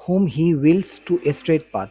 whom he wills to a straight path।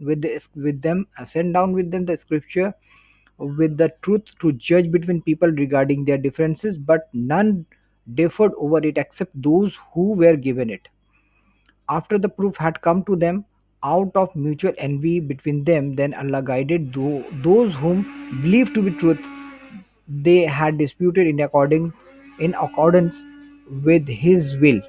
with them the scripture with the truth to judge between people regarding their differences, but none differed over it except those who were given it. After the proof had come to them out of mutual envy between them, then Allah guided those whom believed to be truth. They had disputed in accordance with His will.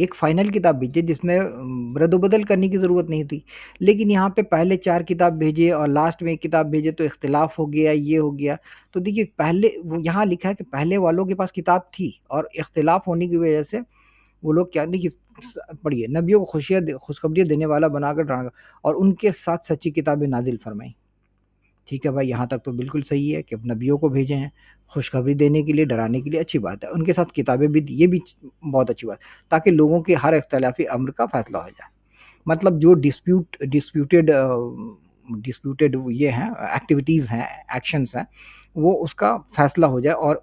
ایک final کتاب بھیجے جس میں رد و بدل کرنے کی ضرورت نہیں تھی، لیکن یہاں پہ پہلے 4 کتاب بھیجے اور لاسٹ میں 1 کتاب بھیجے تو اختلاف ہو گیا، یہ ہو گیا۔ تو دیکھیے پہلے وہ یہاں لکھا ہے کہ پہلے والوں کے پاس کتاب تھی اور اختلاف ہونے کی وجہ سے وہ لوگ کیا دیکھیے پڑھیے نبیوں کو خوشخبریاں دینے والا بنا کر ڈرانا اور ان کے ساتھ سچی کتابیں نازل فرمائیں۔ ٹھیک ہے بھائی، یہاں تک تو بالکل صحیح ہے کہ نبیوں کو بھیجے ہیں خوشخبری دینے کے لیے، ڈرانے کے لیے، اچھی بات ہے، ان کے ساتھ کتابیں بھی دی، یہ بھی بہت اچھی بات، تاکہ لوگوں کے ہر اختلافی امر کا فیصلہ ہو جائے۔ مطلب جو ڈسپیوٹیڈ یہ ہیں ایکٹیویٹیز ہیں، ایکشنز ہیں، وہ اس کا فیصلہ ہو جائے اور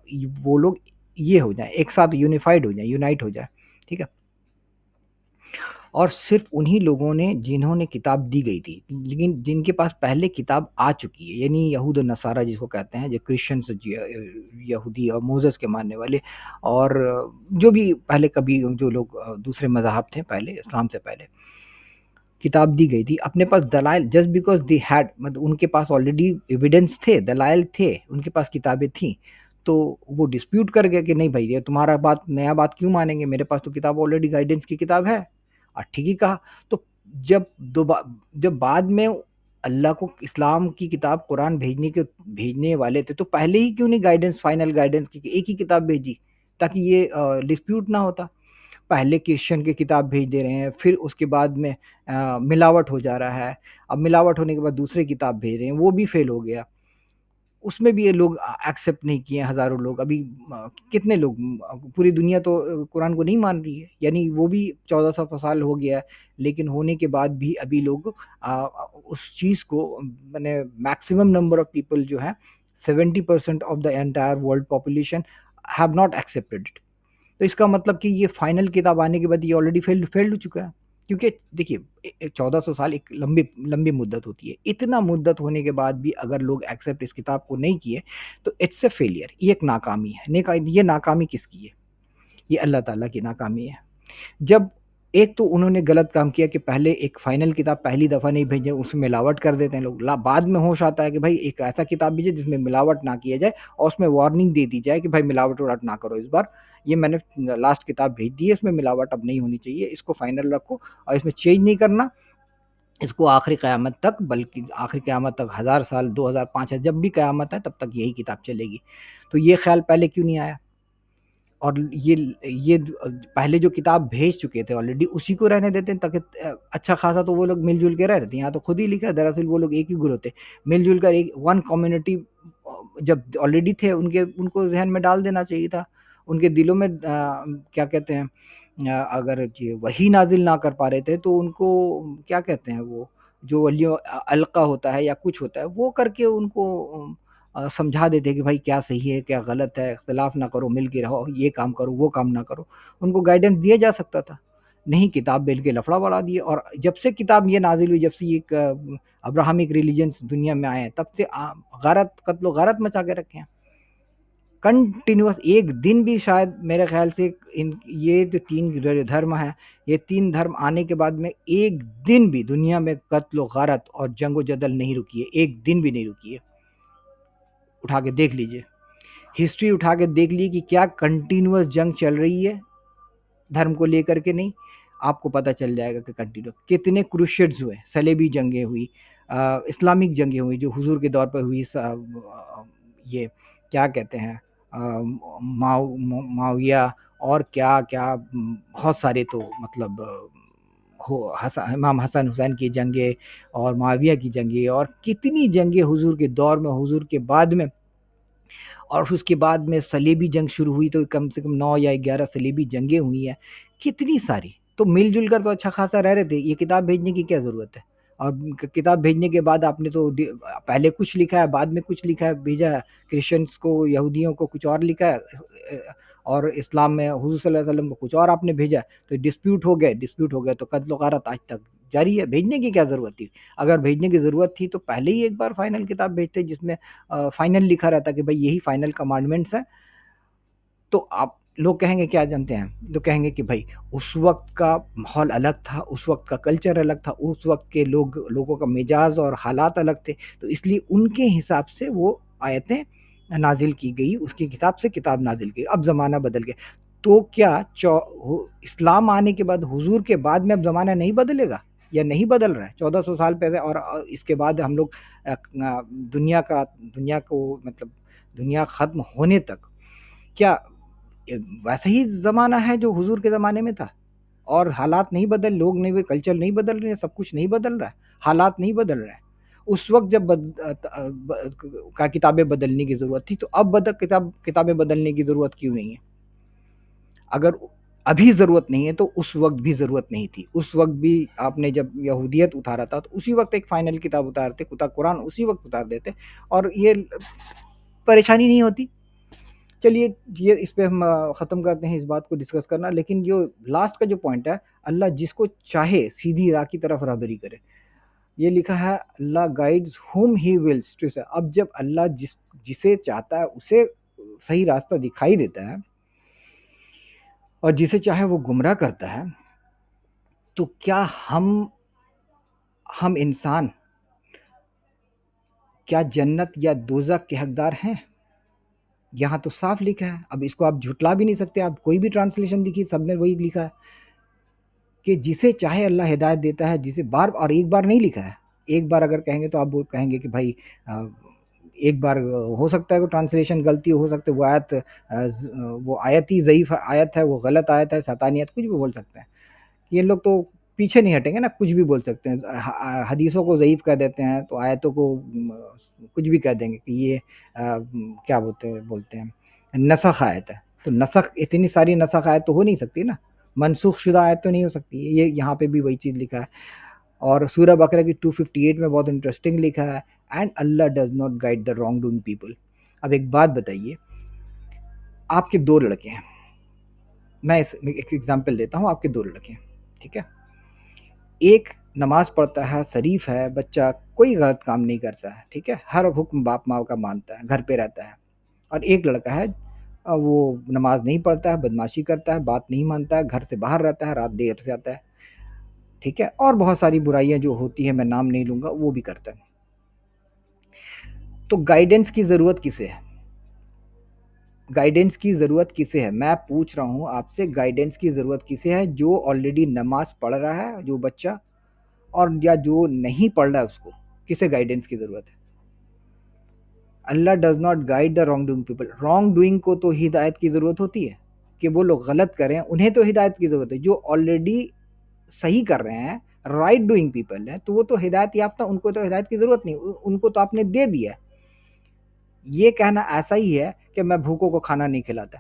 وہ لوگ یہ ہو جائیں، ایک ساتھ یونیفائڈ ہو جائیں، یونائٹ ہو جائے، ٹھیک ہے۔ اور صرف انہی لوگوں نے جنہوں نے کتاب دی گئی تھی، لیکن جن کے پاس پہلے کتاب آ چکی ہے، یعنی یہود و نصارہ جس کو کہتے ہیں، جو کرسچنس، یہودی اور موزس کے ماننے والے، اور جو بھی پہلے کبھی جو لوگ دوسرے مذاہب تھے پہلے اسلام سے پہلے، کتاب دی گئی تھی اپنے پاس دلائل، جسٹ بیکاز دی ہیڈ، مطلب ان کے پاس آلریڈی ایویڈنس تھے، دلائل تھے، ان کے پاس کتابیں تھیں، تو وہ ڈسپیوٹ کر گیا کہ نہیں بھائی یہ تمہارا بات نیا بات کیوں مانیں گے، میرے پاس تو کتاب آلریڈی گائیڈنس کی کتاب ہے، اور ٹھیک ہی کہا۔ تو جب جب بعد میں اللہ کو اسلام کی کتاب قرآن بھیجنے والے تھے، تو پہلے ہی کیوں نہیں گائیڈنس، فائنل گائیڈنس کی کہ ایک ہی کتاب بھیجی، تاکہ یہ ڈسپیوٹ نہ ہوتا۔ پہلے کرسچن کی کتاب بھیج دے رہے ہیں، پھر اس کے بعد میں ملاوٹ ہو جا رہا ہے، اب ملاوٹ ہونے کے بعد دوسرے کتاب بھیج رہے ہیں، وہ بھی فیل ہو گیا، اس میں بھی یہ لوگ ایکسیپٹ نہیں کیے، ہزاروں لوگ، ابھی کتنے لوگ، پوری دنیا تو قرآن کو نہیں مان رہی ہے، یعنی وہ بھی 1400 سال ہو گیا ہے، لیکن ہونے کے بعد بھی ابھی لوگ اس چیز کو، میں میکسیمم نمبر آف پیپل جو ہے 70% of the entire world population have not accepted it. تو اس کا مطلب کہ یہ فائنل کتاب آنے کے بعد یہ آلریڈی فیلڈ ہو چکا ہے، کیونکہ دیکھیے 1400 سال ایک لمبی مدت ہوتی ہے، اتنا مدت ہونے کے بعد بھی اگر لوگ ایکسیپٹ اس کتاب کو نہیں کیے تو اٹس اے فیلئر، یہ ایک ناکامی ہے۔ یہ ناکامی کس کی ہے؟ یہ اللہ تعالیٰ کی ناکامی ہے۔ جب ایک تو انہوں نے غلط کام کیا کہ پہلے ایک فائنل کتاب پہلی دفعہ نہیں بھیجے، اس میں ملاوٹ کر دیتے ہیں لوگ، بعد میں ہوش آتا ہے کہ بھائی ایک ایسا کتاب بھیجے جس میں ملاوٹ نہ کیا جائے اور اس میں وارننگ دے دی جائے کہ بھائی ملاوٹ وراٹ نہ کرو، اس بار یہ میں نے لاسٹ کتاب بھیج دی ہے، اس میں ملاوٹ اب نہیں ہونی چاہیے، اس کو فائنل رکھو اور اس میں چینج نہیں کرنا، اس کو آخری قیامت تک، بلکہ آخری قیامت تک 1000 سال، 2000، 5000، جب بھی قیامت ہے تب تک یہی کتاب چلے گی۔ تو یہ خیال پہلے کیوں نہیں آیا؟ اور یہ پہلے جو کتاب بھیج چکے تھے آلریڈی اسی کو رہنے دیتے ہیں، تاکہ اچھا خاصا تو وہ لوگ مل جل کے رہ رہتے ہیں، یہاں تو خود ہی لکھا ہے دراصل وہ لوگ ایک ہی گروہ تھے، مل جل کر ایک ون کمیونٹی جب آلریڈی تھے، ان کو ذہن میں ڈال دینا چاہیے تھا، ان کے دلوں میں کیا کہتے ہیں، اگر یہ وہی نازل نہ کر پا رہے تھے تو ان کو کیا کہتے ہیں، وہ جو ولیوں القا ہوتا ہے یا کچھ ہوتا ہے وہ کر کے ان کو سمجھا دیتے کہ بھائی کیا صحیح ہے کیا غلط ہے، اختلاف نہ کرو، مل کے رہو، یہ کام کرو وہ کام نہ کرو، ان کو گائیڈنس دیا جا سکتا تھا، نہیں کتاب بیل کے لفڑا بڑھا دیے۔ اور جب سے کتاب یہ نازل ہوئی، جب سے یہ ابراہمک ریلیجنس دنیا میں آئے ہیں، تب سے غارت، قتل و غارت مچا کے رکھے ہیں کنٹینیوس، ایک دن بھی شاید میرے خیال سے یہ جو 3 دھرم ہیں، یہ 3 دھرم آنے کے بعد میں ایک دن بھی دنیا میں قتل و غارت اور جنگ و جدل نہیں رکی ہے، ایک دن بھی نہیں رکی ہے۔ اٹھا کے دیکھ لیجئے، ہسٹری اٹھا کے دیکھ لیجئے کہ کیا کنٹینیوس جنگ چل رہی ہے دھرم کو لے کر کے، نہیں، آپ کو پتہ چل جائے گا کہ کنٹینیو کتنے کروشیڈز ہوئے، صلیبی جنگیں ہوئی، اسلامک جنگیں ہوئی جو حضور کے دور پہ ہوئی، یہ کیا کہتے ہیں، معاویہ، اور کیا کیا بہت سارے، تو مطلب امام حسن حسین کی جنگیں اور معاویہ کی جنگیں، اور کتنی جنگیں حضور کے دور میں، حضور کے بعد میں، اور اس کے بعد میں صلیبی جنگ شروع ہوئی تو کم سے کم 9 یا 11 صلیبی جنگیں ہوئی ہیں، کتنی ساری، تو مل جل کر تو اچھا خاصا رہ رہے تھے، یہ کتاب بھیجنے کی کیا ضرورت ہے؟ اور کتاب بھیجنے کے بعد آپ نے تو پہلے کچھ لکھا ہے، بعد میں کچھ لکھا ہے، بھیجا ہے کرسچنس کو، یہودیوں کو کچھ اور لکھا ہے، اور اسلام میں حضور صلی اللہ علیہ وسلم کو کچھ اور آپ نے بھیجا ہے، تو ڈسپیوٹ ہو گئے تو قتل و غارت آج تک جاری ہے۔ بھیجنے کی کیا ضرورت تھی؟ اگر بھیجنے کی ضرورت تھی تو پہلے ہی ایک بار فائنل کتاب بھیجتے جس میں فائنل لکھا رہتا کہ بھئی یہی فائنل کمانڈمنٹس ہیں۔ تو آپ لوگ کہیں گے کیا جانتے ہیں، لوگ کہیں گے کہ بھائی اس وقت کا ماحول الگ تھا، اس وقت کا کلچر الگ تھا، اس وقت کے لوگوں کا مزاج اور حالات الگ تھے، تو اس لیے ان کے حساب سے وہ آیتیں نازل کی گئی، اس کی کتاب سے کتاب نازل کی، اب زمانہ بدل گیا۔ تو کیا اسلام آنے کے بعد، حضور کے بعد میں اب زمانہ نہیں بدلے گا یا نہیں بدل رہا ہے 1400 سال پہلے؟ اور اس کے بعد ہم لوگ دنیا کو مطلب دنیا ختم ہونے تک کیا ویسا ہی زمانہ ہے جو حضور کے زمانے میں تھا؟ اور حالات نہیں بدل، لوگ نہیں ہوئے، کلچر نہیں بدل رہے ہیں، سب کچھ نہیں بدل رہا ہے، حالات نہیں بدل رہے ہیں۔ اس وقت جب کتابیں بدلنے کی ضرورت تھی، تو اب کتابیں بدلنے کی ضرورت کیوں نہیں ہے؟ اگر ابھی ضرورت نہیں ہے تو اس وقت بھی ضرورت نہیں تھی۔ اس وقت بھی آپ نے جب یہودیت اتارا تھا تو اسی وقت ایک فائنل کتاب اتارتے، قرآن اسی وقت اتار دیتے، اور یہ پریشانی نہیں ہوتی۔ چلیے یہ اس پہ ہم ختم کرتے ہیں اس بات کو ڈسکس کرنا، لیکن جو لاسٹ کا جو پوائنٹ ہے، اللہ جس کو چاہے سیدھی راہ کی طرف راہبری کرے، یہ لکھا ہے اللہ guides whom he wills to say۔ اب جب اللہ جسے چاہتا ہے اسے صحیح راستہ دکھائی دیتا ہے، اور جسے چاہے وہ گمراہ کرتا ہے، تو کیا ہم انسان کیا جنت یا دوزخ کے حقدار ہیں؟ یہاں تو صاف لکھا ہے، اب اس کو آپ جھٹلا بھی نہیں سکتے۔ آپ کوئی بھی ٹرانسلیشن دیکھیے، سب نے وہی لکھا ہے کہ جسے چاہے اللہ ہدایت دیتا ہے، جسے اور ایک بار نہیں لکھا ہے۔ ایک بار اگر کہیں گے تو آپ کہیں گے کہ بھائی ایک بار ہو سکتا ہے کہ ٹرانسلیشن غلطی ہو سکتا ہے، وہ آیت ہی ضعیف آیت ہے، وہ غلط آیت ہے، شیطانیت، کچھ بھی بول سکتے ہیں۔ یہ لوگ تو پیچھے نہیں ہٹیں گے نا، کچھ بھی بول سکتے ہیں، حدیثوں کو ضعیف کہہ دیتے ہیں تو آیتوں کو کچھ بھی کہہ دیں گے کہ یہ کیا بولتے ہیں نسخ آیت ہے۔ تو نسخ، اتنی ساری نسخ آیت تو ہو نہیں سکتی نا، منسوخ شدہ آیت تو نہیں ہو سکتی۔ یہ یہاں پہ بھی وہی چیز لکھا ہے، اور سورہ بقرہ کی 258 میں بہت انٹرسٹنگ لکھا ہے، and Allah does not guide the wrong doing people. اب ایک بات بتائیے، آپ کے دو لڑکے ہیں، میں ایک ایگزامپل دیتا ہوں، آپ کے دو لڑکے ہیں، ٹھیک ہے؟ ایک نماز پڑھتا ہے، شریف ہے بچہ، کوئی غلط کام نہیں کرتا ہے، ٹھیک ہے، ہر حکم باپ ماں کا مانتا ہے، گھر پہ رہتا ہے۔ اور ایک لڑکا ہے، وہ نماز نہیں پڑھتا ہے، بدمعاشی کرتا ہے، بات نہیں مانتا ہے، گھر سے باہر رہتا ہے، رات دیر سے آتا ہے، ٹھیک ہے، اور بہت ساری برائیاں جو ہوتی ہیں، میں نام نہیں لوں گا، وہ بھی کرتا ہے۔ تو گائیڈنس کی ضرورت کسے ہے؟ گائیڈنس کی ضرورت کسے ہے؟ میں پوچھ رہا ہوں آپ سے، گائیڈنس کی ضرورت کسے ہے؟ جو آلریڈی نماز پڑھ رہا ہے جو بچہ، اور یا جو نہیں پڑھ رہا ہے اس کو، کسے گائیڈنس کی ضرورت ہے؟ اللہ does not guide the wrong doing people. Wrong doing کو تو ہدایت کی ضرورت ہوتی ہے، کہ وہ لوگ غلط کریں، انہیں تو ہدایت کی ضرورت ہے۔ جو آلریڈی صحیح کر رہے ہیں، رائٹ ڈوئنگ پیپل ہیں، تو وہ تو ہدایت یافتہ، ان کو تو ہدایت کی ضرورت نہیں، ان کو تو آپ نے دے دیا ہے۔ یہ کہنا ایسا ہی ہے کہ میں بھوکوں کو کھانا نہیں کھلاتا،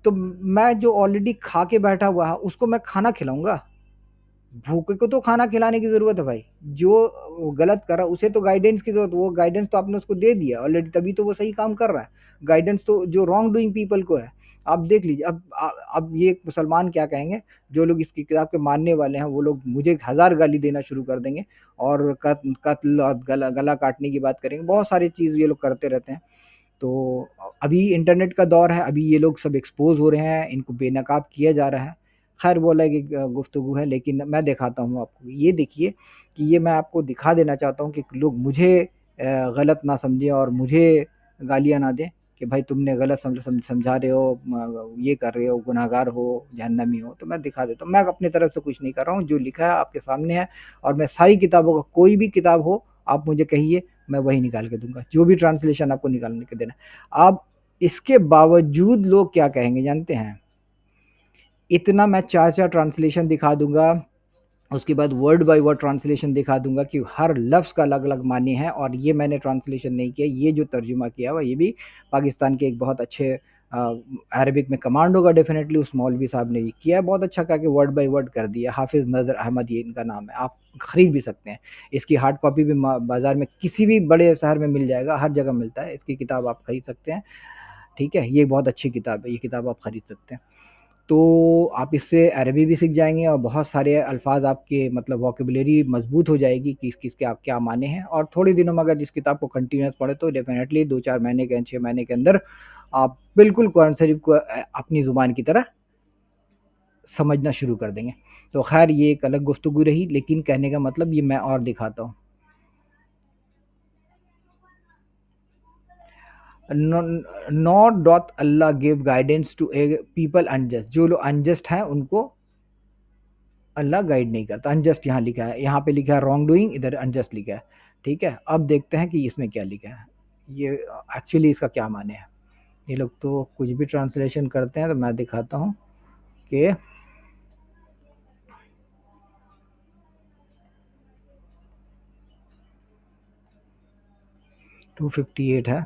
تو میں جو آلریڈی کھا کے بیٹھا ہوا ہے اس کو میں کھانا کھلاؤں گا؟ بھوکے کو تو کھانا کھلانے کی ضرورت ہے بھائی، جو غلط کر رہا اسے تو گائیڈنس کی ضرورت، وہ گائیڈنس تو آپ نے اس کو دے دیا آلریڈی، تبھی تو وہ صحیح کام کر رہا ہے۔ گائیڈنس تو جو رانگ ڈوئنگ پیپل کو ہے، آپ دیکھ لیجیے۔ اب یہ مسلمان کیا کہیں گے، جو لوگ اس کی کتاب کے ماننے والے ہیں، وہ لوگ مجھے 1000 گالی دینا شروع کر دیں گے، اور قتل اور گلا کاٹنے کی بات کریں گے، بہت ساری چیز یہ لوگ کرتے رہتے ہیں۔ تو ابھی انٹرنیٹ کا دور ہے، ابھی یہ لوگ سب ایکسپوز ہو رہے ہیں، ان کو بے نقاب کیا جا رہا ہے۔ خیر وہ الگ ایک گفتگو ہے، لیکن میں دکھاتا ہوں آپ کو، یہ دیکھیے کہ یہ میں آپ کو دکھا دینا چاہتا ہوں کہ لوگ مجھے غلط نہ سمجھیں اور مجھے گالیاں نہ دیں کہ بھائی تم نے غلط سمجھا رہے ہو، یہ کر رہے ہو، گناہ گار ہو، جہنمی ہو۔ تو میں دکھا دیتا ہوں، میں اپنی طرف سے کچھ نہیں کر رہا ہوں، جو لکھا ہے آپ کے سامنے ہے، اور میں ساری کتابوں کا، کوئی بھی کتاب ہو آپ مجھے کہیے، میں وہی نکال کے دوں گا، جو بھی ٹرانسلیشن آپ کو نکالنے کے دینا۔ آپ اس کے باوجود لوگ کیا کہیں گے جانتے ہیں؟ اتنا میں 4 ٹرانسلیشن دکھا دوں گا، اس کے بعد ورڈ بائی ورڈ ٹرانسلیشن دکھا دوں گا کہ ہر لفظ کا الگ الگ معنی ہے، اور یہ میں نے ٹرانسلیشن نہیں کیا، یہ جو ترجمہ کیا ہوا یہ بھی پاکستان کے ایک بہت اچھے عربک میں کمانڈ ہوگا ڈیفینیٹلی، اس مولوی صاحب نے یہ کیا ہے، بہت اچھا کہا کہ ورڈ بائی ورڈ کر دیا۔ حافظ نذر احمد یہ ان کا نام ہے، آپ خرید بھی سکتے ہیں، اس کی ہارڈ کاپی بھی بازار میں کسی بھی بڑے شہر میں مل جائے گا، ہر جگہ ملتا ہے، اس کی کتاب آپ خرید سکتے ہیں، ٹھیک ہے، یہ بہت اچھی کتاب ہے، یہ کتاب آپ خرید سکتے ہیں۔ تو آپ اس سے عربی بھی سیکھ جائیں گے، اور بہت سارے الفاظ آپ کے مطلب ووکیبلری مضبوط ہو جائے گی کہ کس کے آپ کیا معنی ہیں، اور تھوڑی دنوں میں اگر جس کتاب کو کنٹینیوس پڑھے تو ڈیفینیٹلی 2-4 مہینے کے 6 مہینے کے اندر آپ بالکل قرآن شریف کو اپنی زبان کی طرح سمجھنا شروع کر دیں گے۔ تو خیر یہ ایک الگ گفتگو رہی، لیکن کہنے کا مطلب یہ میں اور دکھاتا ہوں۔ ناٹ ڈوت اللہ give guidance to a people unjust, جو لوگ انجسٹ ہیں ان کو اللہ گائیڈ نہیں کرتا. انجسٹ یہاں لکھا ہے، یہاں پہ لکھا ہے رانگ ڈوئنگ، ادھر انجسٹ لکھا ہے. ٹھیک ہے، اب دیکھتے ہیں کہ اس میں کیا لکھا ہے، یہ ایکچولی اس کا کیا معنی ہے. یہ لوگ تو کچھ بھی ٹرانسلیشن کرتے ہیں، تو میں دکھاتا ہوں کہ 258 ہے.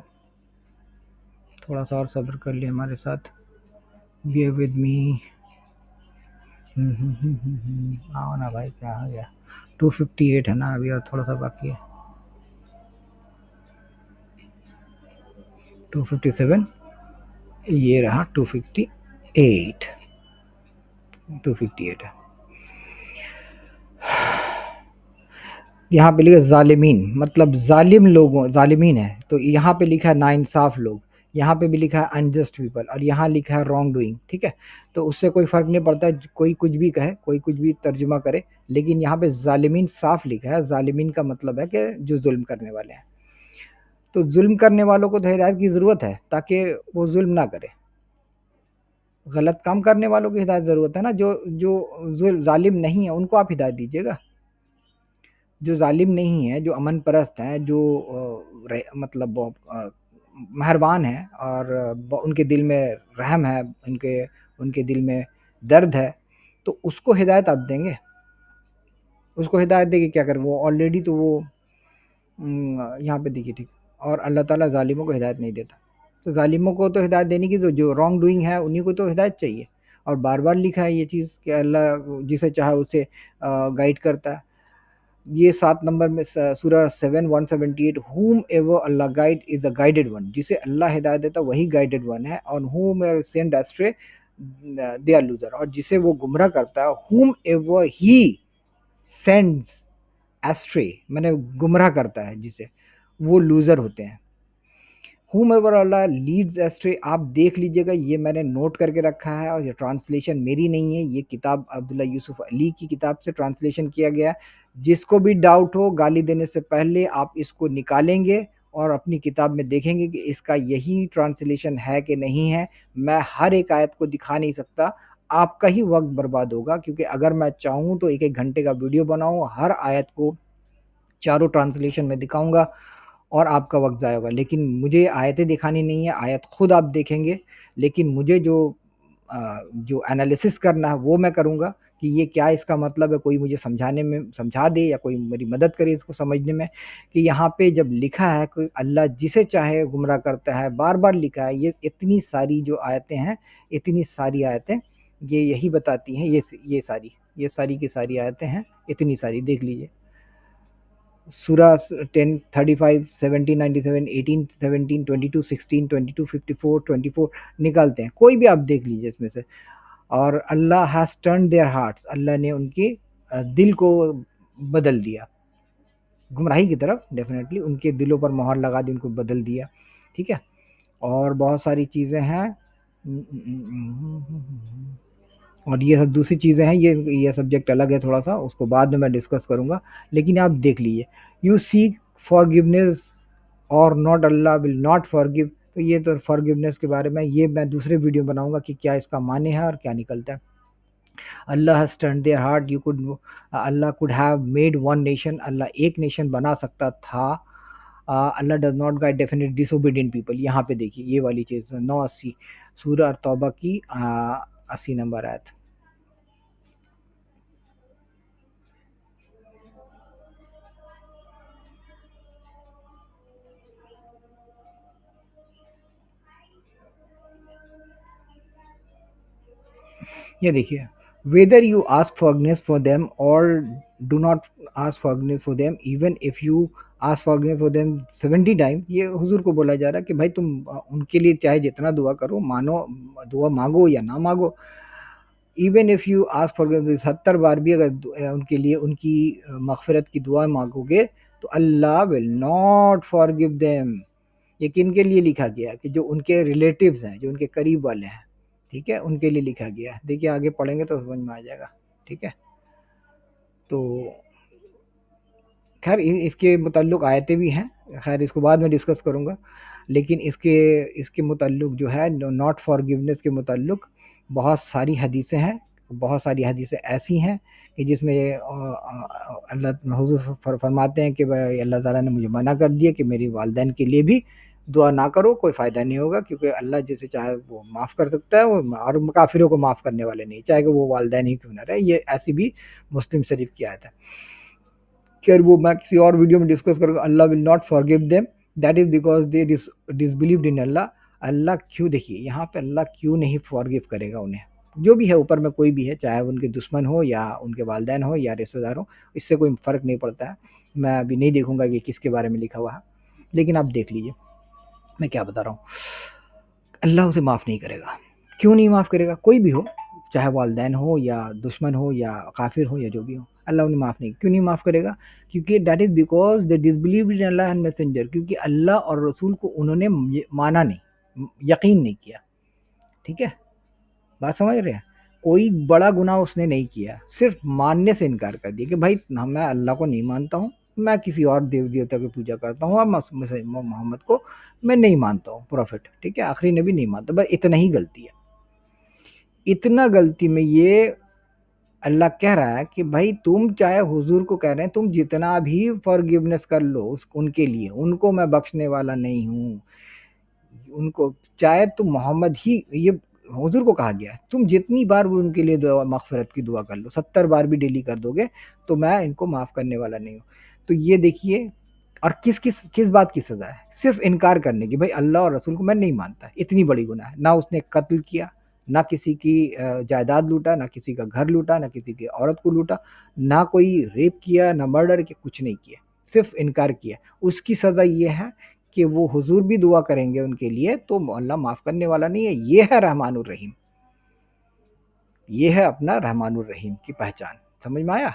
تھوڑا سا اور صبر کر لیے ہمارے ساتھ، بیئر ود می. آؤ نا بھائی، کیا آ گیا. 258 ہے نا ابھی، اور تھوڑا سا باقی ہے. 257 یہ رہا. 258 ہے. یہاں پہ لکھا ظالمین، مطلب ظالم لوگوں، ظالمین ہے. تو یہاں پہ لکھا ہے ناانصاف لوگ، یہاں پہ بھی لکھا ہے انجسٹ پیپل، اور یہاں لکھا ہے رانگ ڈوئنگ. ٹھیک ہے، تو اس سے کوئی فرق نہیں پڑتا، کوئی کچھ بھی کہے، کوئی کچھ بھی ترجمہ کرے، لیکن یہاں پہ ظالمین صاف لکھا ہے. ظالمین کا مطلب ہے کہ جو ظلم کرنے والے ہیں. تو ظلم کرنے والوں کو تو ہدایت کی ضرورت ہے تاکہ وہ ظلم نہ کرے. غلط کام کرنے والوں کی ہدایت ضرورت ہے نا. جو ظالم نہیں ہے ان کو آپ ہدایت دیجیے گا. جو ظالم نہیں ہے، جو امن پرست ہیں، جو مطلب مہربان ہیں، اور ان کے دل میں رحم ہے، ان کے دل میں درد ہے، تو اس کو ہدایت آپ دیں گے. اس کو ہدایت دے کے کیا کریں؟ وہ آلریڈی تو وہ یہاں پہ دیکھیے. ٹھیک، اور اللہ تعالیٰ ظالموں کو ہدایت نہیں دیتا. تو ظالموں کو تو ہدایت دینے کی، جو رانگ ڈوئنگ ہے انہیں کو تو ہدایت چاہیے. اور بار بار لکھا ہے یہ چیز کہ اللہ جسے چاہے اسے گائیڈ کرتا ہے. یہ 7 نمبر میں سورہ 7 178، whom ever Allah guide is a guided one. جسے اللہ ہدایت دیتا وہی گائیڈڈ ون ہے. اور whom ever send astray they are loser. اور جسے وہ گمراہ کرتا ہے whom ever he sends astray، میں نے گمراہ کرتا ہے جسے، وہ لوزر ہوتے ہیں. whomever Allah leads astray، آپ دیکھ لیجئے گا، یہ میں نے نوٹ کر کے رکھا ہے، اور یہ ٹرانسلیشن میری نہیں ہے، یہ کتاب عبداللہ یوسف علی کی کتاب سے ٹرانسلیشن کیا گیا ہے. جس کو بھی ڈاؤٹ ہو، گالی دینے سے پہلے آپ اس کو نکالیں گے اور اپنی کتاب میں دیکھیں گے کہ اس کا یہی ٹرانسلیشن ہے کہ نہیں ہے. میں ہر ایک آیت کو دکھا نہیں سکتا، آپ کا ہی وقت برباد ہوگا، کیونکہ اگر میں چاہوں تو 1 گھنٹے کا ویڈیو بناؤں، ہر آیت کو چاروں ٹرانسلیشن میں دکھاؤں گا، اور آپ کا وقت ضائع ہوگا. لیکن مجھے آیتیں دکھانی نہیں ہے، آیت خود آپ دیکھیں گے. لیکن مجھے جو انالیسس کرنا ہے وہ میں کروں گا کہ یہ کیا اس کا مطلب ہے. کوئی مجھے سمجھانے میں سمجھا دے، یا کوئی میری مدد کرے اس کو سمجھنے میں، کہ یہاں پہ جب لکھا ہے کہ اللہ جسے چاہے گمراہ کرتا ہے، بار بار لکھا ہے. یہ اتنی ساری جو آیتیں ہیں، اتنی ساری آیتیں یہ یہی بتاتی ہیں. یہ ساری کی ساری آیتیں ہیں، اتنی ساری دیکھ لیجئے. سورہ 10 35 17 97 18 17 22 16 22 54 24 نکالتے ہیں، کوئی بھی آپ دیکھ لیجئے اس میں سے. اور اللہ ہیز ٹرنڈ دیئر ہارٹس، اللہ نے ان کے دل کو بدل دیا گمراہی کی طرف. ڈیفینیٹلی ان کے دلوں پر مہر لگا دی، ان کو بدل دیا. ٹھیک ہے، اور بہت ساری چیزیں ہیں. اور یہ سب دوسری چیزیں ہیں، یہ سبجیکٹ الگ ہے تھوڑا سا، اس کو بعد میں ڈسکس کروں گا. لیکن آپ دیکھ لیجئے، یو سیک فارگیونیس اور not Allah will not forgive. تو یہ تو فارگیونیس کے بارے میں، یہ میں دوسرے ویڈیو بناؤں گا کہ کیا اس کا معنی ہے اور کیا نکلتا ہے. اللہ has turned their heart. Allah could have made one nation. اللہ ایک نیشن بنا سکتا تھا. اللہ does not guide definite disobedient people. یہاں پہ دیکھیے یہ والی چیز 980 سورہ توبہ کی 80 نمبر آیت. یہ دیکھیے، whether you ask forgiveness for them or do not ask forgiveness for them, even if you ask forgiveness for them 70 times. یہ حضور کو بولا جا رہا ہے کہ بھائی تم ان کے لیے چاہے جتنا دعا کرو، مانو دعا مانگو یا نہ مانگو. Even if you ask forgiveness 70 بار بھی اگر ان کے لیے ان کی مغفرت کی دعا مانگو گے تو اللہ will not forgive them. یہ کن کے لیے لکھا گیا ہے؟ کہ جو ان کے ریلیٹیوز ہیں، جو ان کے قریب والے ہیں. ٹھیک ہے، ان کے لیے لکھا گیا ہے. دیکھیے آگے پڑھیں گے تو سمجھ میں آ جائے گا. ٹھیک ہے، تو خیر اس کے متعلق آیتیں بھی ہیں، خیر اس کو بعد میں ڈسکس کروں گا، لیکن اس کے متعلق جو ہے ناٹ فارگیونیس کے متعلق بہت ساری حدیثیں ہیں، بہت ساری حدیثیں ایسی ہیں کہ جس میں اللہ حضور فرماتے ہیں کہ بھائی اللہ تعالیٰ نے مجھے منع کر دیا کہ میری والدین کے لیے بھی دعا نہ کرو، کوئی فائدہ نہیں ہوگا، کیونکہ اللہ جسے چاہے وہ معاف کر سکتا ہے، وہ اور کافروں کو معاف کرنے والے نہیں، چاہے کہ وہ والدین ہی کیوں نہ رہے. یہ ایسی بھی مسلم شریف کی آیت ہے. کہ وہ میں کسی اور ویڈیو میں ڈسکس کروں گا. اللہ will not forgive them, that is because they disbelieved in اللہ. اللہ کیوں، دیکھیے یہاں پہ اللہ کیوں نہیں فارگیو کرے گا انہیں، جو بھی ہے اوپر میں کوئی بھی ہے، چاہے ان کے دشمن ہو یا ان کے والدین ہو یا رشتہ دار ہو، اس سے کوئی فرق نہیں پڑتا ہے. میں ابھی نہیں دیکھوں گا کہ کس کے بارے میں لکھا ہوا ہے، لیکن آپ دیکھ لیجئے میں کیا بتا رہا ہوں. اللہ اسے معاف نہیں کرے گا. کیوں نہیں معاف کرے گا؟ کوئی بھی ہو، چاہے والدین ہو یا دشمن ہو یا کافر ہو یا جو بھی ہو، اللہ انہیں معاف نہیں. کیوں نہیں معاف کرے گا؟ کیونکہ that is because they disbelieved in اللہ اینڈ میسنجر، کیونکہ اللہ اور رسول کو انہوں نے مانا نہیں، یقین نہیں کیا. ٹھیک ہے، بات سمجھ رہے ہیں؟ کوئی بڑا گناہ اس نے نہیں کیا، صرف ماننے سے انکار کر دیا کہ بھائی میں اللہ کو نہیں مانتا ہوں، میں کسی اور دیو دیوتا کی پوجا کرتا ہوں، اور محمد کو میں نہیں مانتا ہوں پروفٹ، ٹھیک ہے، آخری نبی نہیں مانتا. بس اتنا ہی غلطی ہے. اتنا غلطی میں یہ اللہ کہہ رہا ہے کہ بھائی تم چاہے حضور کو کہہ رہے ہیں تم جتنا بھی فارگیونیس کر لو ان کے لیے، ان کو میں بخشنے والا نہیں ہوں. ان کو چاہے تم محمد ہی، یہ حضور کو کہا گیا ہے، تم جتنی بار بھی ان کے لیے دعا مغفرت کی دعا کر لو، 70 بار بھی ڈیلی کر دو گے تو میں ان کو معاف کرنے والا نہیں ہوں. تو یہ دیکھیے، اور کس بات کی سزا ہے؟ صرف انکار کرنے کی، بھائی اللہ اور رسول کو میں نہیں مانتا. اتنی بڑی گناہ ہے. نہ اس نے قتل کیا، نہ کسی کی جائیداد لوٹا، نہ کسی کا گھر لوٹا، نہ کسی کی عورت کو لوٹا، نہ کوئی ریپ کیا، نہ مرڈر کیا، کچھ نہیں کیا، صرف انکار کیا. اس کی سزا یہ ہے کہ وہ حضور بھی دعا کریں گے ان کے لیے تو اللہ معاف کرنے والا نہیں ہے. یہ ہے رحمان الرحیم، یہ ہے اپنا رحمان الرحیم کی پہچان. سمجھ میں آیا؟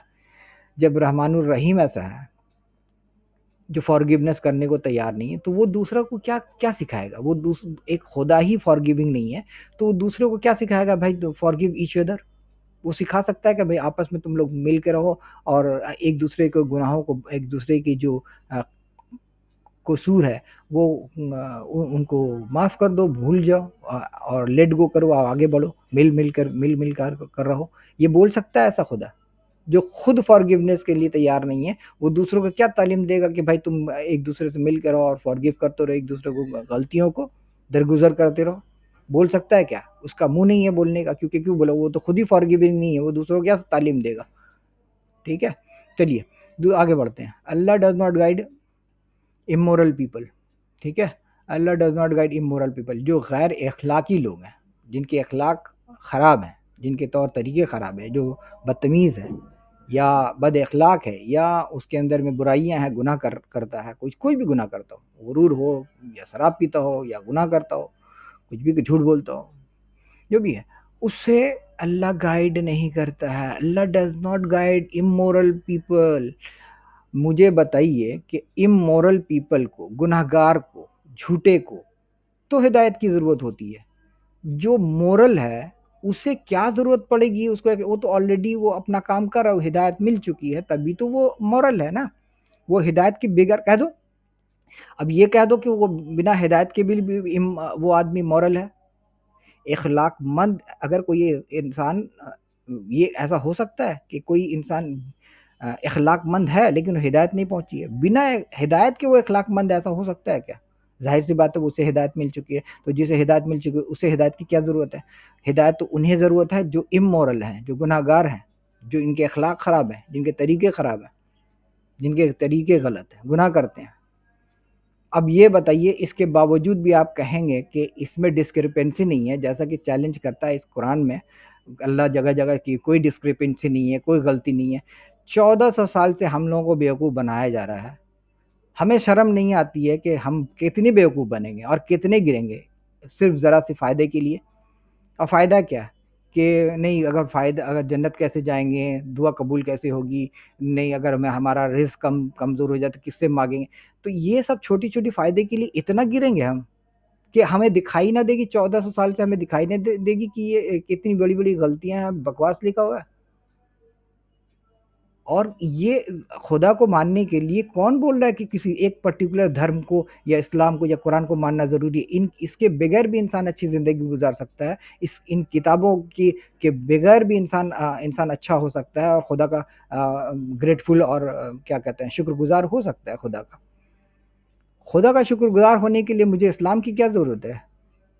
جب رحمان الرحیم ایسا ہے جو فارگیونیس کرنے کو تیار نہیں ہے، تو وہ دوسرا کو کیا سکھائے گا؟ وہ ایک خدا ہی فارگیونگ نہیں ہے تو وہ دوسرے کو کیا سکھائے گا؟ بھائی فارگیو ایچ ادر. وہ سکھا سکتا ہے کہ بھئی آپس میں تم لوگ مل کے رہو اور ایک دوسرے کے گناہوں کو، ایک دوسرے کی جو قصور ہے وہ ان کو معاف کر دو، بھول جاؤ اور لیٹ گو کرو، آگے بڑھو، مل کر رہو. یہ بول سکتا ہے ایسا خدا؟ جو خود فارگیونیس کے لیے تیار نہیں ہے، وہ دوسروں کو کیا تعلیم دے گا کہ بھائی تم ایک دوسرے سے مل کر رہو اور فارگیو کرتے رہو، ایک دوسرے کو غلطیوں کو درگزر کرتے رہو؟ بول سکتا ہے کیا؟ اس کا منہ نہیں ہے بولنے کا، کیونکہ کیوں بولو، وہ تو خود ہی فارگیونگ نہیں ہے، وہ دوسروں کو کیا تعلیم دے گا؟ ٹھیک ہے، چلیے آگے بڑھتے ہیں. اللہ does not guide immoral people. ٹھیک ہے، اللہ does not guide immoral people. جو غیر اخلاقی لوگ ہیں، جن کے اخلاق خراب ہیں، جن کے طور طریقے خراب ہیں، جو بدتمیز ہے یا بد اخلاق ہے یا اس کے اندر میں برائیاں ہیں، گناہ کرتا ہے، کوئی بھی گناہ کرتا ہو، غرور ہو یا شراب پیتا ہو یا گناہ کرتا ہو، کچھ بھی جھوٹ بولتا ہو، جو بھی ہے، اس سے اللہ گائیڈ نہیں کرتا ہے. اللہ does not guide immoral people. مجھے بتائیے کہ امورل پیپل کو، گناہ گار کو، جھوٹے کو تو ہدایت کی ضرورت ہوتی ہے. جو مورل ہے اسے کیا ضرورت پڑے گی اس کو؟ وہ تو آلریڈی وہ اپنا کام کر رہا ہے، ہدایت مل چکی ہے، تبھی تو وہ مورل ہے نا. وہ ہدایت کے بغیر کہہ دو، اب یہ کہہ دو کہ وہ بنا ہدایت کے بھی وہ آدمی مورل ہے، اخلاق مند. اگر کوئی انسان، یہ ایسا ہو سکتا ہے کہ کوئی انسان اخلاق مند ہے لیکن ہدایت نہیں پہنچی ہے؟ بنا ہدایت کے وہ اخلاق مند ایسا ہو سکتا ہے کیا؟ ظاہر سی بات ہے، اسے ہدایت مل چکی ہے، تو جسے ہدایت مل چکی ہے اسے ہدایت کی کیا ضرورت ہے؟ ہدایت تو انہیں ضرورت ہے جو امورل ہیں، جو گناہ گار ہیں، جو ان کے اخلاق خراب ہیں، جن کے طریقے خراب ہیں، جن کے طریقے غلط ہیں، گناہ کرتے ہیں. اب یہ بتائیے، اس کے باوجود بھی آپ کہیں گے کہ اس میں ڈسکرپنسی نہیں ہے، جیسا کہ چیلنج کرتا ہے اس قرآن میں اللہ جگہ جگہ کی، کوئی ڈسکرپنسی نہیں ہے، کوئی غلطی نہیں ہے. 1400 سال سے ہم لوگوں کو بیوقوف بنایا جا رہا ہے. ہمیں شرم نہیں آتی ہے کہ ہم کتنے بیوقوف بنیں گے اور کتنے گریں گے صرف ذرا سی فائدے کے لیے؟ اور فائدہ کیا؟ کہ نہیں اگر جنت کیسے جائیں گے، دعا قبول کیسے ہوگی، نہیں اگر ہمارا رزق کمزور ہو جائے تو کس سے مانگیں گے؟ تو یہ سب چھوٹی چھوٹی فائدے کے لیے اتنا گریں گے ہم کہ ہمیں دکھائی نہ دے گی؟ 1400 سال سے ہمیں دکھائی نہ دے گی کہ یہ کتنی بڑی بڑی غلطیاں ہیں، بکواس لکھا ہوا ہے. اور یہ خدا کو ماننے کے لیے کون بول رہا ہے کہ کسی ایک پرٹیکولر دھرم کو یا اسلام کو یا قرآن کو ماننا ضروری ہے؟ اس کے بغیر بھی انسان اچھی زندگی گزار سکتا ہے، ان کتابوں کی کے بغیر بھی انسان اچھا ہو سکتا ہے، اور خدا کا گریٹفل اور کیا کہتے ہیں، شکر گزار ہو سکتا ہے خدا کا۔ خدا کا شکر گزار ہونے کے لیے مجھے اسلام کی کیا ضرورت ہے؟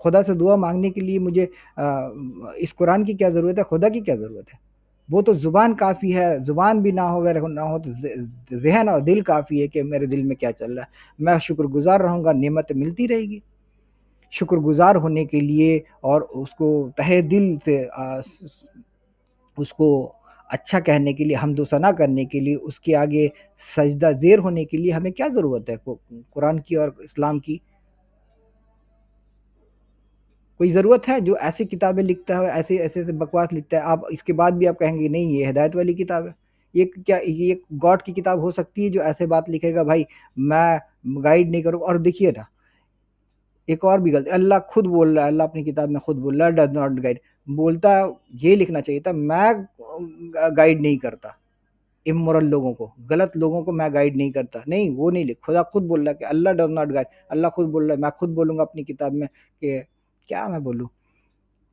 خدا سے دعا مانگنے کے لیے مجھے اس قرآن کی کیا ضرورت ہے؟ خدا کی کیا ضرورت ہے؟ وہ تو زبان کافی ہے، زبان بھی نہ ہو، اگر نہ ہو تو ذہن اور دل کافی ہے کہ میرے دل میں کیا چل رہا ہے۔ میں شکر گزار رہوں گا، نعمت ملتی رہے گی۔ شکر گزار ہونے کے لیے اور اس کو تہہ دل سے اس کو اچھا کہنے کے لیے، حمد و ثنا کرنے کے لیے، اس کے آگے سجدہ زیر ہونے کے لیے ہمیں کیا ضرورت ہے قرآن کی اور اسلام کی؟ کوئی ضرورت ہے جو ایسی کتابیں لکھتا ہے، ایسے ایسے ایسے بکواس لکھتا ہے، آپ اس کے بعد بھی آپ کہیں گے نہیں یہ ہدایت والی کتاب ہے؟ یہ کیا یہ گاڈ کی کتاب ہو سکتی ہے جو ایسے بات لکھے گا بھائی میں گائیڈ نہیں کروں؟ اور دیکھیے نا، ایک اور بھی غلطی اللہ خود بول رہا ہے، اللہ اپنی کتاب میں خود بول رہا ہے ڈز ناٹ گائیڈ، بولتا ہے یہ لکھنا چاہیے تھا میں گائیڈ نہیں کرتا امورل لوگوں کو، غلط لوگوں کو میں گائیڈ نہیں کرتا، نہیں وہ نہیں لکھ، خدا خود بول رہا ہے کہ اللہ ڈز ناٹ گائیڈ، اللہ خود بول رہا ہے، میں خود بولوں گا اپنی کتاب میں کہ کیا میں بولوں؟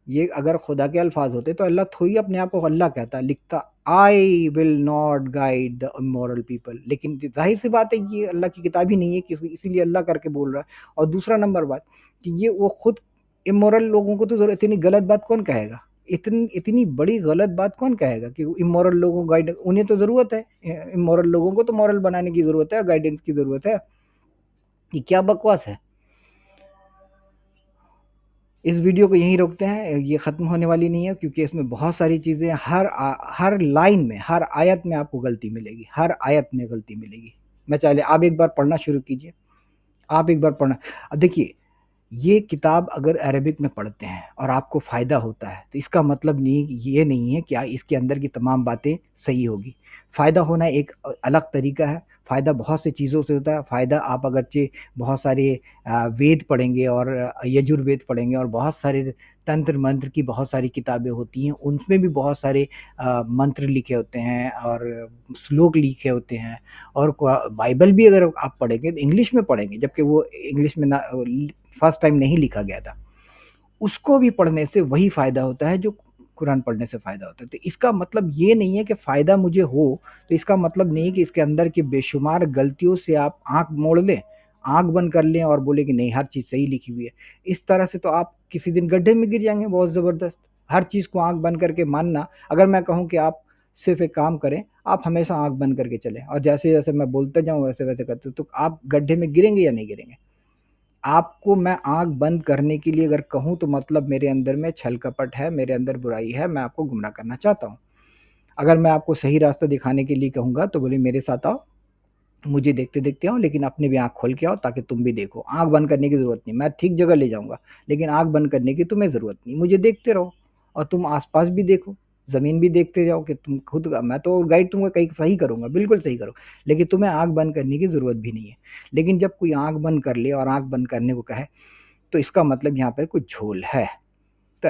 یہ اگر خدا کے الفاظ ہوتے تو اللہ تھوڑی اپنے آپ کو اللہ کہتا، لکھتا I will not guide the immoral people, لیکن ظاہر سی بات ہے کہ یہ اللہ کی کتاب ہی نہیں ہے، اسی لیے اللہ کر کے بول رہا ہے۔ اور دوسرا نمبر بات کہ یہ وہ خود امورل لوگوں کو تو ضرورت، اتنی غلط بات کون کہے گا؟ اتنی بڑی غلط بات کون کہے گا کہ امورل لوگوں کو گائیڈ، انہیں تو ضرورت ہے، امورل لوگوں کو تو مورل بنانے کی ضرورت ہے، گائیڈنس کی ضرورت ہے۔ یہ کیا بکواس ہے؟ اس ویڈیو کو یہیں روکتے ہیں، یہ ختم ہونے والی نہیں ہے کیونکہ اس میں بہت ساری چیزیں، ہر لائن میں، ہر آیت میں آپ کو غلطی ملے گی، ہر آیت میں غلطی ملے گی۔ میں چاہے آپ ایک بار پڑھنا شروع کیجئے، آپ ایک بار پڑھنا۔ اب دیکھیے، یہ کتاب اگر عربک میں پڑھتے ہیں اور آپ کو فائدہ ہوتا ہے تو اس کا مطلب یہ نہیں ہے کہ اس کے اندر کی تمام باتیں صحیح ہوگی۔ فائدہ ہونا ایک الگ طریقہ ہے، فائدہ بہت سی چیزوں سے ہوتا ہے۔ فائدہ آپ اگرچہ بہت سارے وید پڑھیں گے اور یجر وید پڑھیں گے اور بہت سارے تنتر منتر کی بہت ساری کتابیں ہوتی ہیں، ان میں بھی بہت سارے منتر لکھے ہوتے ہیں اور سلوک لکھے ہوتے ہیں، اور بائبل بھی اگر آپ پڑھیں گے تو انگلش میں پڑھیں گے، جبکہ وہ انگلش میں فرسٹ ٹائم نہیں لکھا گیا تھا، اس کو بھی پڑھنے سے وہی فائدہ ہوتا ہے جو قرآن پڑھنے سے فائدہ ہوتا ہے۔ تو اس کا مطلب یہ نہیں ہے کہ فائدہ مجھے ہو تو اس کا مطلب نہیں کہ اس کے اندر کی بے شمار غلطیوں سے آپ آنکھ موڑ لیں، آنکھ بند کر لیں اور بولے کہ نہیں ہر چیز صحیح لکھی ہوئی ہے۔ اس طرح سے تو آپ کسی دن گڈھے میں گر جائیں گے بہت زبردست۔ ہر چیز کو آنکھ بند کر کے ماننا، اگر میں کہوں کہ آپ صرف ایک کام کریں، آپ ہمیشہ آنکھ بند کر کے چلیں اور جیسے جیسے میں بولتا جاؤں ویسے ویسے کرتے تو آپ گڈھے میں گریں گے یا نہیں گریں گے؟ آپ کو میں آنکھ بند کرنے کے لیے اگر کہوں تو مطلب میرے اندر میں چھل کپٹ ہے، میرے اندر برائی ہے، میں آپ کو گمراہ کرنا چاہتا ہوں۔ اگر میں آپ کو صحیح راستہ دکھانے کے لیے کہوں گا تو بولے میرے ساتھ آؤ، مجھے دیکھتے دیکھتے آؤ، لیکن اپنے بھی آنکھ کھول کے آؤ تاکہ تم بھی دیکھو۔ آنکھ بند کرنے کی ضرورت نہیں، میں ٹھیک جگہ لے جاؤں گا، لیکن آنکھ بند کرنے کی تمہیں ضرورت نہیں، مجھے دیکھتے رہو اور تم آس پاس بھی دیکھو، زمین بھی دیکھتے جاؤ کہ تم خود، میں تو گائیڈ تم کو کہیں صحیح کروں گا، بالکل صحیح کرو، لیکن تمہیں آنکھ بند کرنے کی ضرورت بھی نہیں ہے۔ لیکن جب کوئی آنکھ بند کر لے اور آنکھ بند کرنے کو کہے تو اس کا مطلب یہاں پر کوئی جھول ہے۔ تو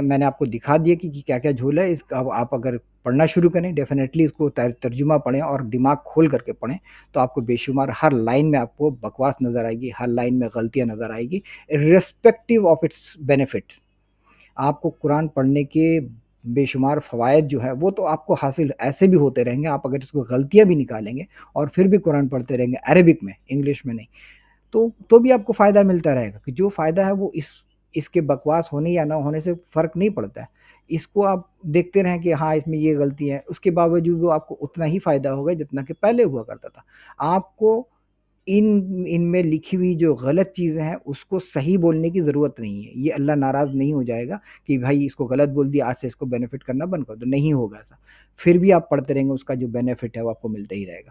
میں نے آپ کو دکھا دیا کہ کیا کیا جھول ہے، اس کا آپ اگر پڑھنا شروع کریں، ڈیفینیٹلی اس کو ترجمہ پڑھیں اور دماغ کھول کر کے پڑھیں تو آپ کو بے شمار ہر لائن میں آپ کو بکواس نظر آئے گی، ہر لائن میں غلطیاں نظر آئے گی، irrespective آف اٹس بینیفٹس۔ آپ کو قرآن پڑھنے کے بے شمار فوائد جو ہے وہ تو آپ کو حاصل ایسے بھی ہوتے رہیں گے، آپ اگر اس کو غلطیاں بھی نکالیں گے اور پھر بھی قرآن پڑھتے رہیں گے عربک میں، انگلش میں نہیں، تو بھی آپ کو فائدہ ملتا رہے گا، کہ جو فائدہ ہے وہ اس کے بکواس ہونے یا نہ ہونے سے فرق نہیں پڑتا ہے۔ اس کو آپ دیکھتے رہیں کہ ہاں اس میں یہ غلطی ہے، اس کے باوجود وہ آپ کو اتنا ہی فائدہ ہوگا جتنا کہ پہلے ہوا کرتا تھا۔ آپ کو ان میں لکھی ہوئی جو غلط چیزیں ہیں اس کو صحیح بولنے کی ضرورت نہیں ہے، یہ اللہ ناراض نہیں ہو جائے گا کہ بھائی اس کو غلط بول دیا، آج سے اس کو بینیفٹ کرنا بند کر دو، نہیں ہوگا ایسا۔ پھر بھی آپ پڑھتے رہیں گے، اس کا جو بینیفٹ ہے وہ آپ کو ملتا ہی رہے گا۔